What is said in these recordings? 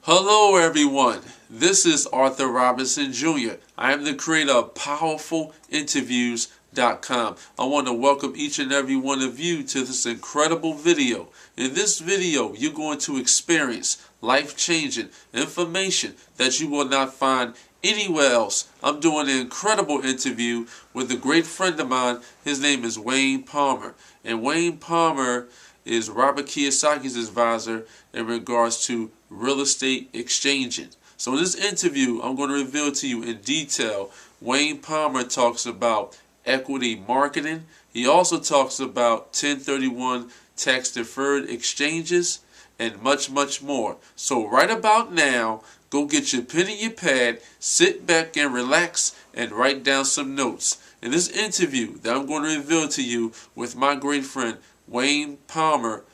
Hello everyone, this is Arthur Robinson Jr. I am the creator of PowerfulInterviews.com. I want to welcome each and every one of you to this incredible video. In this video, you're going to experience life-changing information that you will not find anywhere else. I'm doing an incredible interview with a great friend of mine. His name is Wayne Palmer. And Wayne Palmer is Robert Kiyosaki's advisor in regards to real estate exchanging. So in this interview, I'm going to reveal to you in detail. Wayne Palmer talks about equity marketing. He also talks about 1031 tax deferred exchanges and much, much more. So right about now, go get your pen and your pad, sit back and relax and write down some notes. In this interview that I'm going to reveal to you with my great friend Wayne Palmer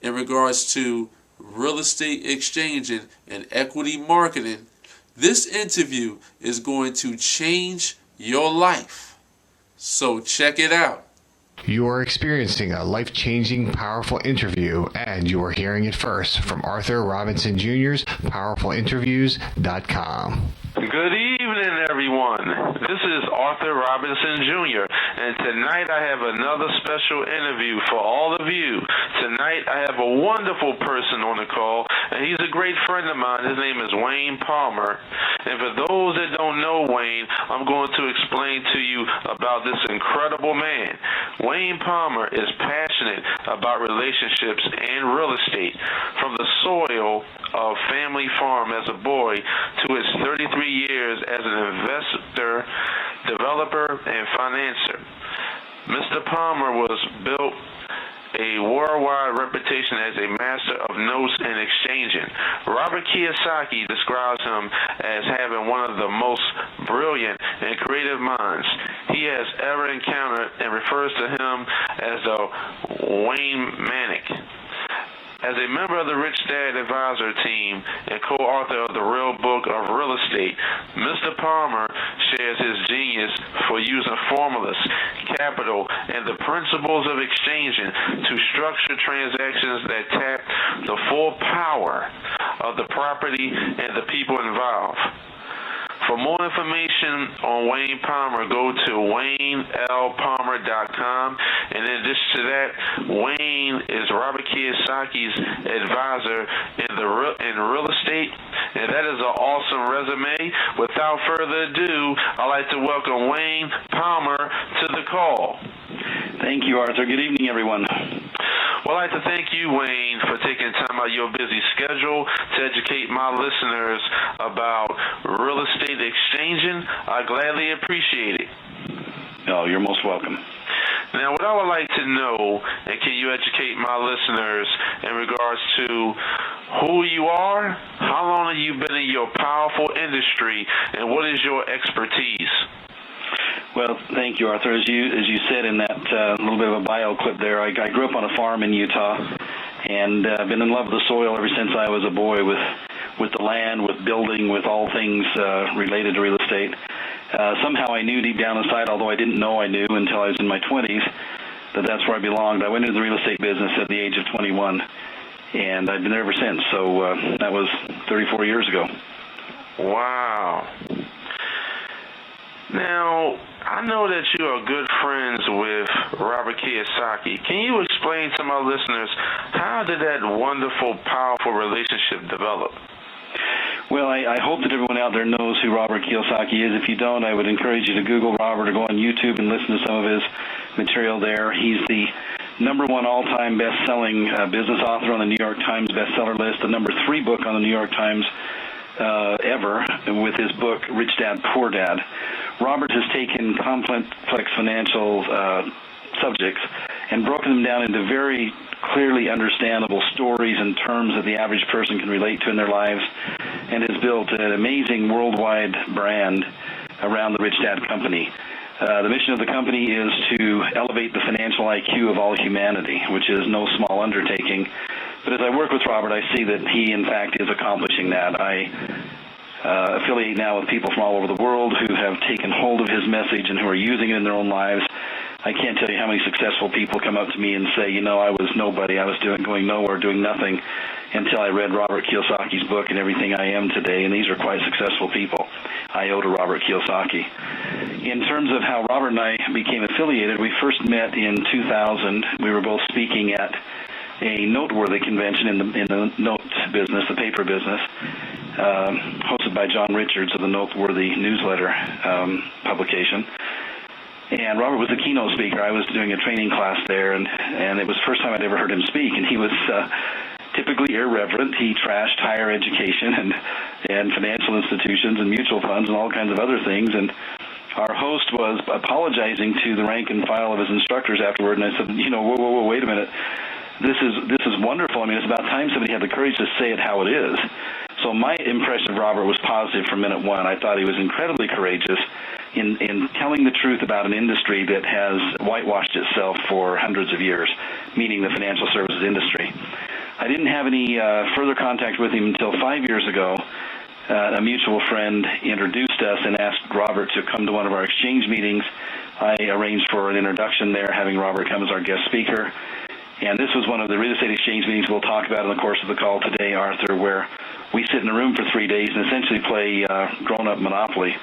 in regards to real estate exchanging and equity marketing, this interview is going to change your life. So check it out. You are experiencing a life-changing, powerful interview, and you are hearing it first from Arthur Robinson Jr.'s PowerfulInterviews.com. Good evening, everyone. This is Arthur Robinson Jr., and tonight I have another special interview for all of you. Tonight I have a wonderful person on the call, and he's a great friend of mine. His name is Wayne Palmer. And for those that don't know Wayne, I'm going to explain to you about this incredible man. Wayne Palmer is passionate about relationships and real estate. From the soil of family farm as a boy to his 33 years as an investor, developer, and financer. Mr. Palmer was built a worldwide reputation as a master of notes and exchanging. Robert Kiyosaki describes him as having one of the most brilliant and creative minds he has ever encountered and refers to him as the Wayniac. As a member of the Rich Dad Advisor team and co-author of the Real Book of Real Estate, Mr. Palmer shares his genius for using formulas, capital, and the principles of exchanging to structure transactions that tap the full power of the property and the people involved. For more information on Wayne Palmer, go to WayneLPalmer.com. And in addition to that, Wayne is Robert Kiyosaki's advisor in real estate, and that is an awesome resume. Without further ado, I'd like to welcome Wayne Palmer to the call. Thank you, Arthur. Good evening, everyone. Well, I'd like to thank you, Wayne, for taking time out of your busy schedule to educate my listeners about real estate exchanging. I gladly appreciate it. Oh, you're most welcome. Now, what I would like to know, and can you educate my listeners in regards to who you are, how long have you been in your powerful industry, and what is your expertise? Well, thank you, Arthur. As you said in that little bit of a bio clip there, I grew up on a farm in Utah, and I've been in love with the soil ever since I was a boy, with the land, with building, with all things related to real estate. Somehow I knew deep down inside, although I didn't know I knew until I was in my 20s, that that's where I belonged. I went into the real estate business at the age of 21, and I've been there ever since. So that was 34 years ago. Wow. Now, I know that you are good friends with Robert Kiyosaki. Can you explain to my listeners, how did that wonderful, powerful relationship develop? Well, I hope that everyone out there knows who Robert Kiyosaki is. If you don't, I would encourage you to Google Robert or go on YouTube and listen to some of his material there. He's the #1 all-time best-selling business author on the New York Times bestseller list, the #3 book on the New York Times ever, with his book, Rich Dad, Poor Dad. Robert has taken complex financial subjects and broken them down into very clearly understandable stories and terms that the average person can relate to in their lives, and has built an amazing worldwide brand around the Rich Dad Company. The mission of the company is to elevate the financial IQ of all humanity, which is no small undertaking. But as I work with Robert, I see that he, in fact, is accomplishing that. I affiliate now with people from all over the world who have taken hold of his message and who are using it in their own lives. I can't tell you how many successful people come up to me and say, I was nobody. I was going nowhere, doing nothing. until I read Robert Kiyosaki's book and Everything I Am Today, and these are quite successful people. I owe to Robert Kiyosaki. In terms of how Robert and I became affiliated, we first met in 2000. We were both speaking at a noteworthy convention in the note business, the paper business, hosted by John Richards of the Noteworthy newsletter publication. And Robert was the keynote speaker. I was doing a training class there, and it was the first time I'd ever heard him speak, and he was typically irreverent. He trashed higher education and financial institutions and mutual funds and all kinds of other things, and our host was apologizing to the rank and file of his instructors afterward, and I said, whoa, wait a minute. This is wonderful. I mean, it's about time somebody had the courage to say it how it is. So my impression of Robert was positive from minute one. I thought he was incredibly courageous in telling the truth about an industry that has whitewashed itself for hundreds of years, meaning the financial services industry. I didn't have any further contact with him until 5 years ago. A mutual friend introduced us and asked Robert to come to one of our exchange meetings. I arranged for an introduction there, having Robert come as our guest speaker. And this was one of the real estate exchange meetings we'll talk about in the course of the call today, Arthur, where we sit in a room for 3 days and essentially play grown-up Monopoly.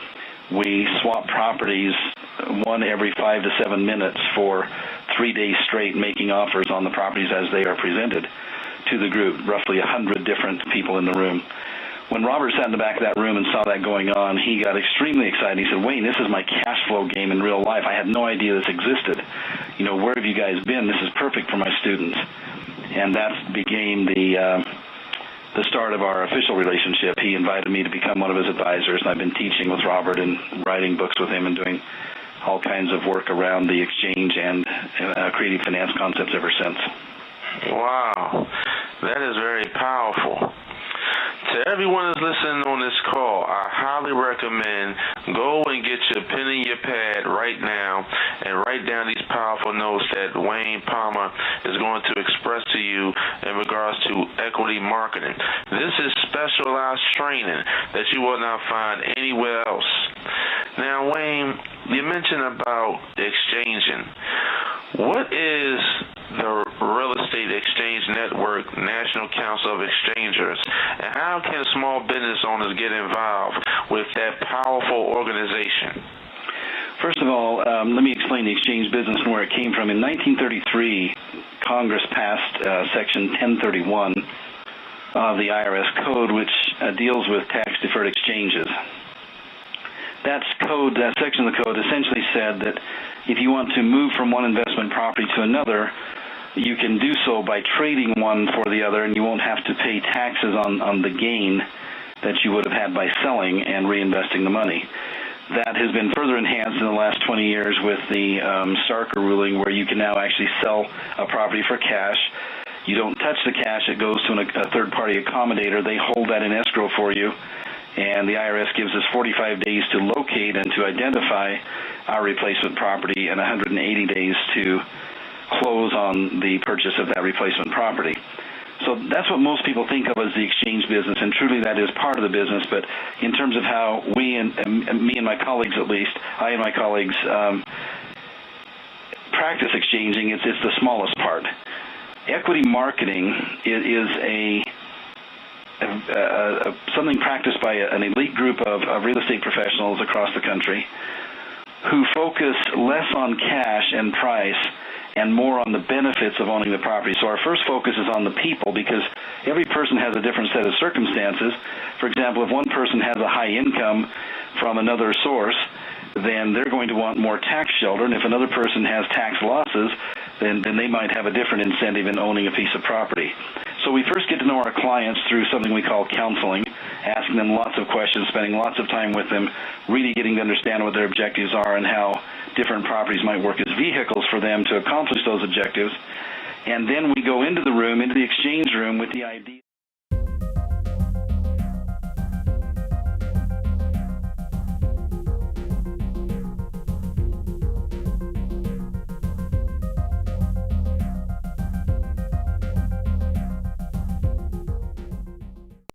We swap properties one every 5 to 7 minutes for 3 days straight, making offers on the properties as they are presented to the group, roughly 100 different people in the room. When Robert sat in the back of that room and saw that going on, he got extremely excited. He said, Wayne, this is my cash flow game in real life. I had no idea this existed. Where have you guys been? This is perfect for my students. And that became the start of our official relationship. He invited me to become one of his advisors, and I've been teaching with Robert and writing books with him and doing all kinds of work around the exchange and creative finance concepts ever since. Wow, that is very powerful. To everyone who's listening on this call, I highly recommend go and get your pen and your pad right now and write down these powerful notes that Wayne Palmer is going to express to you in regards to equity marketing. This is specialized training that you will not find anywhere else. Now, Wayne, you mentioned about exchanging. What is the Real Estate Exchange Network National Council of Exchangers, and how can small business owners get involved with that powerful organization? First of all, let me explain the exchange business and where it came from. In 1933, Congress passed Section 1031 of the IRS Code, which deals with tax-deferred exchanges. That section of the code essentially said that if you want to move from one investment property to another, you can do so by trading one for the other, and you won't have to pay taxes on the gain that you would have had by selling and reinvesting the money. That has been further enhanced in the last 20 years with the Starker ruling, where you can now actually sell a property for cash. You don't touch the cash. It goes to a third-party accommodator. They hold that in escrow for you, and the IRS gives us 45 days to locate and to identify our replacement property and 180 days to close on the purchase of that replacement property. So that's what most people think of as the exchange business, and truly that is part of the business. But in terms of how me and my colleagues, at least, I and my colleagues practice exchanging, it's the smallest part. Equity marketing is something practiced by an elite group of real estate professionals across the country who focus less on cash and price and more on the benefits of owning the property. So our first focus is on the people, because every person has a different set of circumstances. For example, if one person has a high income from another source, then they're going to want more tax shelter, and if another person has tax losses, then they might have a different incentive in owning a piece of property. So we first get to know our clients through something we call counseling, asking them lots of questions, spending lots of time with them, really getting to understand what their objectives are and how different properties might work as vehicles for them to accomplish those objectives. And then we go into the room, into the exchange room, with the idea